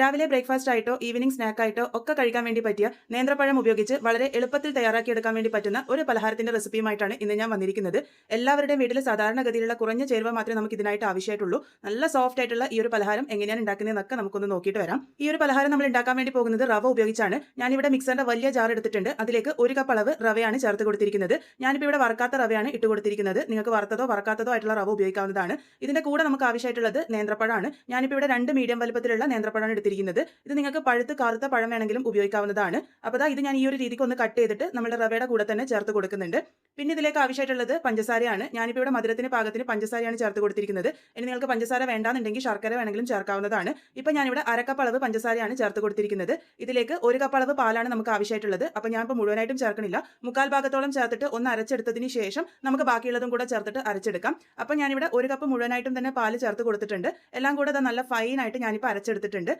രാവിലെ ബ്രേക്ക്ഫാസ്റ്റ് ആയിട്ടോ ഈവനിംഗ് സ്നാക്കായിട്ടോ ഒക്കെ കഴിക്കാൻ വേണ്ടി പറ്റിയ നേന്ത്രപ്പഴം ഉപയോഗിച്ച് വളരെ എളുപ്പത്തിൽ തയ്യാറാക്കിയെടുക്കാൻ വേണ്ടി പറ്റുന്ന ഒരു പലഹാരത്തിന്റെ റെസിപ്പിയുമായിട്ടാണ് ഇന്ന് ഞാൻ വന്നിരിക്കുന്നത്. എല്ലാവരുടെയും വീട്ടിൽ സാധാരണഗതിയിലുള്ള കുറഞ്ഞ ചേരുവ മാത്രമേ നമുക്ക് ഇതിനായിട്ട് ആവശ്യമായിട്ടുള്ളൂ. നല്ല സോഫ്റ്റ് ആയിട്ടുള്ള ഈ ഒരു പലഹാരം എങ്ങനെയാണ് ഉണ്ടാക്കുന്നതെന്നൊക്കെ നമുക്കൊന്ന് നോക്കിയിട്ട് വരാം. ഈ ഒരു പലഹാരം നമ്മൾ ഉണ്ടാക്കാൻ വേണ്ടി പോകുന്നത് റവ ഉപയോഗിച്ചാണ്. ഞാനിവിടെ മിക്സറിന്റെ വലിയ ജാർ എടുത്തിട്ടുണ്ട്. അതിലേക്ക് 1 കപ്പ് അളവ് റവയാണ് ചേർത്ത് കൊടുത്തിരിക്കുന്നത്. ഞാനിപ്പോൾ ഇവിടെ വറുക്കാത്ത റവയാണ് ഇട്ട് കൊടുത്തിരിക്കുന്നത്. നിങ്ങൾക്ക് വറുത്തതോ വറക്കാത്തതോ ആയിട്ടുള്ള റവ ഉപയോഗിക്കാവുന്നതാണ്. ഇതിന്റെ കൂടെ നമുക്ക് ആവശ്യമായിട്ടുള്ളത് നേന്ത്രപ്പഴമാണ്. ഞാനിപ്പോൾ ഇവിടെ 2 മീഡിയം വലുപ്പത്തിലുള്ള നേന്ത്രപ്പഴമാണ് എടുത്തിരിക്കുന്നത്. ഇത് നിങ്ങൾക്ക് പഴുത്ത് കറുത്ത പഴം വേണമെങ്കിലും ഉപയോഗിക്കാവുന്നതാണ്. അപ്പോൾ ഇത് ഞാൻ ഈ ഒരു രീതിക്ക് ഒന്ന് കട്ട് ചെയ്തിട്ട് നമ്മുടെ റവയുടെ കൂടെ തന്നെ ചേർത്ത് കൊടുക്കുന്നുണ്ട്. പിന്നെ ഇതിലേക്ക് ആവശ്യമായിട്ടുള്ളത് പഞ്ചസാരയാണ്. ഞാനിപ്പോൾ ഇവിടെ മധുരത്തിന് പാകത്തിന് പഞ്ചസാരയാണ് ചേർത്ത് കൊടുത്തിരിക്കുന്നത്. ഇനി നിങ്ങൾക്ക് പഞ്ചസാര വേണ്ടാന്നുണ്ടെങ്കിൽ ശർക്കര വേണമെങ്കിലും ചേർക്കാവുന്നതാണ്. ഇപ്പോൾ ഞാനിവിടെ 1/2 കപ്പ് അളവ് പഞ്ചസാരയാണ് ചേർത്ത് കൊടുത്തിരിക്കുന്നത്. ഇതിലേക്ക് 1 കപ്പ് അളവ് പാലാണ് നമുക്ക് ആവശ്യമായിട്ടുള്ളത്. അപ്പോൾ ഞാനിപ്പോൾ മുഴുവനായിട്ടും ചേർക്കണില്ല. 1/4 ഭാഗത്തോളം ചേർത്തിട്ട് ഒന്ന് അരച്ചെടുത്തതിന് ശേഷം നമുക്ക് ബാക്കിയുള്ളതും കൂടെ ചേർത്തിട്ട് അരച്ചെടുക്കാം. അപ്പോൾ ഞാനിവിടെ 1 കപ്പ് മുഴുവനായിട്ടും തന്നെ പാല് ചേർത്ത് കൊടുത്തിട്ടുണ്ട്. എല്ലാം കൂടെ നല്ല ഫൈനായിട്ട് ഞാനിപ്പോൾ അരച്ചെടുത്തിട്ടുണ്ട്.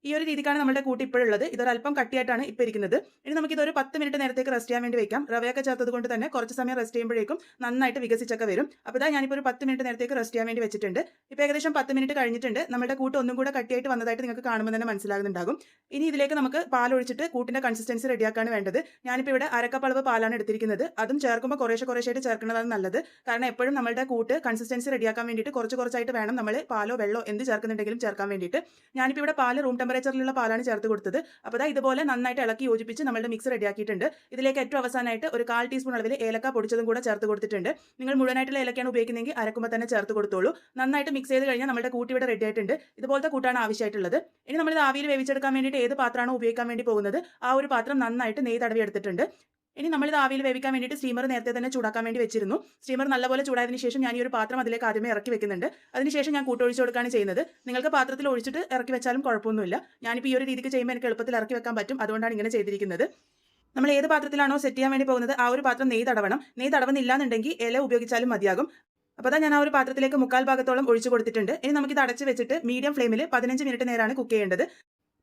ഈ ഒരു രീതിക്കാണ് നമ്മുടെ കൂട്ട് ഇപ്പോഴുള്ളത്. ഇതൊരല്പം കട്ടിയായിട്ടാണ് ഇപ്പോൾ ഇരിക്കുന്നത്. ഇനി നമുക്കിതൊരു 10 മിനിറ്റ് നേരത്തേക്ക് റെസ്റ്റ് ചെയ്യാൻ വേണ്ടി വെക്കാം. റവയൊക്കെ ചേർത്തത് കൊണ്ട് തന്നെ കുറച്ച് സമയം റെസ്റ്റ് ചെയ്യുമ്പോഴേക്കും നന്നായിട്ട് വികസിച്ചൊക്കെ വരും. അപ്പോൾ ഞാനിപ്പോൾ ഒരു 10 മിനിറ്റ് നേരത്തേക്ക് റെസ്റ്റ് ചെയ്യാൻ വേണ്ടി വെച്ചിട്ടുണ്ട്. ഇപ്പോൾ ഏകദേശം 10 മിനിറ്റ് കഴിഞ്ഞിട്ടുണ്ട്. നമ്മുടെ കൂട്ട് ഒന്നും കൂടെ കട്ടിയായിട്ട് വന്നതായിട്ട് നിങ്ങൾക്ക് കാണുമ്പോൾ തന്നെ മനസ്സിലാകുന്നുണ്ടാകും. ഇനി ഇതിലേക്ക് നമുക്ക് പാൽ ഒഴിച്ചിട്ട് കൂട്ടിന്റെ കൺസിസ്റ്റൻസി റെഡിയാക്കാണ് വേണ്ടത്. ഞാനിപ്പോൾ ഇവിടെ 1/2 കപ്പ് അളവ് പാലാണ് എടുത്തിരിക്കുന്നത്. അതും ചേർക്കുമ്പോൾ കുറേശ്ശായിട്ട് ചേർക്കുന്നതാണ് നല്ലത്. കാരണം എപ്പോഴും നമ്മുടെ കൂട്ട് കൺസിസ്റ്റൻസി റെഡിയാക്കാൻ വേണ്ടിയിട്ട് കുറച്ചായിട്ട് വേണം നമ്മൾ പാലോ വെള്ളോ എന്ത് ചേർക്കുന്നുണ്ടെങ്കിലും ചേർക്കാൻ വേണ്ടിയിട്ട്. ഞാനിപ്പോൾ ഇവിടെ പാല് റൂം ടെമ്പറേച്ചറിലുള്ള പാലാണ് ചേർത്ത് കൊടുത്തത്. അപ്പോൾ ഇതുപോലെ നന്നായിട്ട് ഇളക്കി യോജിപ്പിച്ച് നമ്മുടെ മിക്സ് റെഡിയാക്കിയിട്ടുണ്ട്. ഇതിലേക്ക് ഏറ്റവും അവസാനമായിട്ട് ഒരു 1/4 ടീസ്പൂൺ അളവിൽ ഏലക്ക പൊടിച്ചതും കൂടെ ചേർത്ത് കൊടുത്തിട്ടുണ്ട്. നിങ്ങൾ മുഴുവനായിട്ടുള്ള ഏലക്കയാണ് ഉപയോഗിക്കുന്നതെങ്കിൽ അരക്കുമ്പോൾ തന്നെ ചേർത്ത് കൊടുത്തോളൂ. നന്നായിട്ട് മിക്സ് ചെയ്ത് കഴിഞ്ഞാൽ നമ്മുടെ കൂട്ടി ഇവിടെ റെഡി ആയിട്ടുണ്ട്. ഇതുപോലത്തെ കൂട്ടാണ് ആവശ്യമായിട്ടുള്ളത്. ഇനി നമ്മൾ ഇത് ആവിയിൽ വേവിച്ചെടുക്കാൻ വേണ്ടിയിട്ട് ഏത് പാത്രമാണോ ഉപയോഗിക്കാൻ വേണ്ടി പോകുന്നത് ആ ഒരു പാത്രം നന്നായിട്ട് നെയ്യ് തടവി എടുത്തിട്ടുണ്ട്. ഇനി നമ്മൾ ഇത് ആവിയിൽ വേവിക്കാൻ വേണ്ടിയിട്ട് സ്റ്റീമർ നേരത്തെ തന്നെ ചൂടാക്കാൻ വേണ്ടി വെച്ചിരുന്നു. സ്റ്റീമർ നല്ലപോലെ ചൂടായതിനു ശേഷം ഞാൻ ഈ ഒരു പാത്രം അതിലേക്ക് ആദ്യമേ ഇറക്കി വെക്കുന്നുണ്ട്. അതിനുശേഷം ഞാൻ കൂട്ടൊഴിച്ച് കൊടുക്കുകയാണ് ചെയ്യുന്നത്. നിങ്ങൾക്ക് പാത്രത്തിൽ ഒഴിച്ചിട്ട് ഇറക്കി വെച്ചാലും കുഴപ്പമൊന്നുമില്ല. ഞാനിപ്പോൾ ഈ ഒരു രീതിക്ക് ചെയ്യുമ്പോൾ എനിക്ക് എളുപ്പത്തിൽ ഇറക്കി വെക്കാൻ പറ്റും. അതുകൊണ്ടാണ് ഇങ്ങനെ ചെയ്തിരിക്കുന്നത്. നമ്മൾ ഏത് പാത്രത്തിലാണോ സെറ്റ് ചെയ്യാൻ വേണ്ടി പോകുന്നത് ആ ഒരു പാത്രം നെയ്യ് തടവണം. നെയ്യ് തടവുന്നില്ല എന്നുണ്ടെങ്കിൽ ഇല ഉപയോഗിച്ചാലും മതിയാകും. അപ്പോൾ ഞാൻ ആ ഒരു പാത്രത്തിലേക്ക് 1/4 ഭാഗത്തോളം ഒഴിച്ചു കൊടുത്തിട്ടുണ്ട്. ഇനി നമുക്കിത് അടച്ച് വെച്ചിട്ട് മീഡിയം ഫ്ലെയിമിൽ 15 മിനിറ്റ് നേരമാണ് കുക്ക് ചെയ്യേണ്ടത്.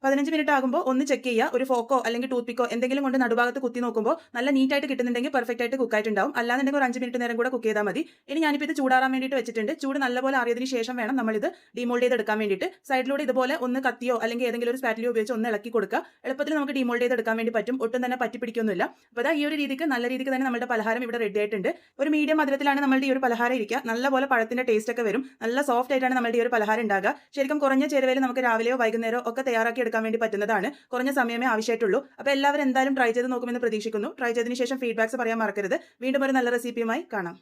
15 മിനിറ്റ് ആകുമ്പോൾ ഒന്ന് ചെക്ക് ചെയ്യുക. ഒരു ഫോക്കോ അല്ലെങ്കിൽ ടൂത്ത് പിക്കോ എന്തെങ്കിലും കൊണ്ട് നടുഭാഗത്ത് കുത്തി നോക്കുമ്പോൾ നല്ല നീറ്റായിട്ട് കിട്ടുന്നുണ്ടെങ്കിൽ പെർഫെക്റ്റ് ആയിട്ട് കുക്കായിട്ടുണ്ടാവും. അല്ലാന്നുണ്ടെങ്കിൽ ഒരു 5 മിനിറ്റ് നേരം കൂടെ കുക്ക് ചെയ്താൽ മതി. ഇനി ഞാനിപ്പോൾ ഇത് ചൂടാറാൻ വേണ്ടിയിട്ട് വെച്ചിട്ടുണ്ട്. ചൂട് നല്ലപോലെ ആറിയതിന് ശേഷം വേണം നമ്മളിത് ഡിമോൾഡ് ചെയ്തെടുക്കാൻ വേണ്ടിയിട്ട്. സൈഡിലൂടെ ഇതുപോലെ ഒന്ന് കത്തിയോ അല്ലെങ്കിൽ ഏതെങ്കിലും ഒരു സ്പാറ്റിലോ ഉപയോഗിച്ച് ഒന്ന് ഇളക്കി കൊടുക്കുക. എളുപ്പത്തിൽ നമുക്ക് ഡിമോൾഡ് ചെയ്തെടുക്കാൻ വേണ്ടി പറ്റും. ഒട്ടും തന്നെ പറ്റിപ്പിടിക്കൊന്നുമില്ല. അപ്പോൾ ഈ ഒരു രീതിക്ക് നല്ല രീതിക്ക് തന്നെ നമ്മുടെ പലഹാരം ഇവിടെ റെഡി ആയിട്ടുണ്ട്. ഒരു മീഡിയം മധുരത്തിലാണ് നമ്മളുടെ ഈ ഒരു പലഹാരം ഇരിക്കുക. നല്ലപോലെ പഴത്തിന്റെ ടേസ്റ്റ് ഒക്കെ വരും. നല്ല സോഫ്റ്റ് ആയിട്ടാണ് നമ്മുടെ ഈ ഒരു പലഹാരം ഉണ്ടാകുക. ശരിക്കും കുറഞ്ഞ ചേരുവയിൽ നമുക്ക് രാവിലെയോ വൈകുന്നേരമോ ഒക്കെ തയ്യാറാക്കി എടുക്കാൻ വേണ്ടി പറ്റുന്നതാണ്. കുറഞ്ഞ സമയമേ ആവശ്യമായിട്ടുള്ളൂ. അപ്പോൾ എല്ലാവരും എന്തായാലും ട്രൈ ചെയ്ത് നോക്കുമെന്ന് പ്രതീക്ഷിക്കുന്നു. ട്രൈ ചെയ്തതിന് ശേഷം ഫീഡ്ബാക്സ് പറയാൻ മറക്കരുത്. വീണ്ടും ഒരു നല്ല റെസിപ്പിയുമായി കാണാം.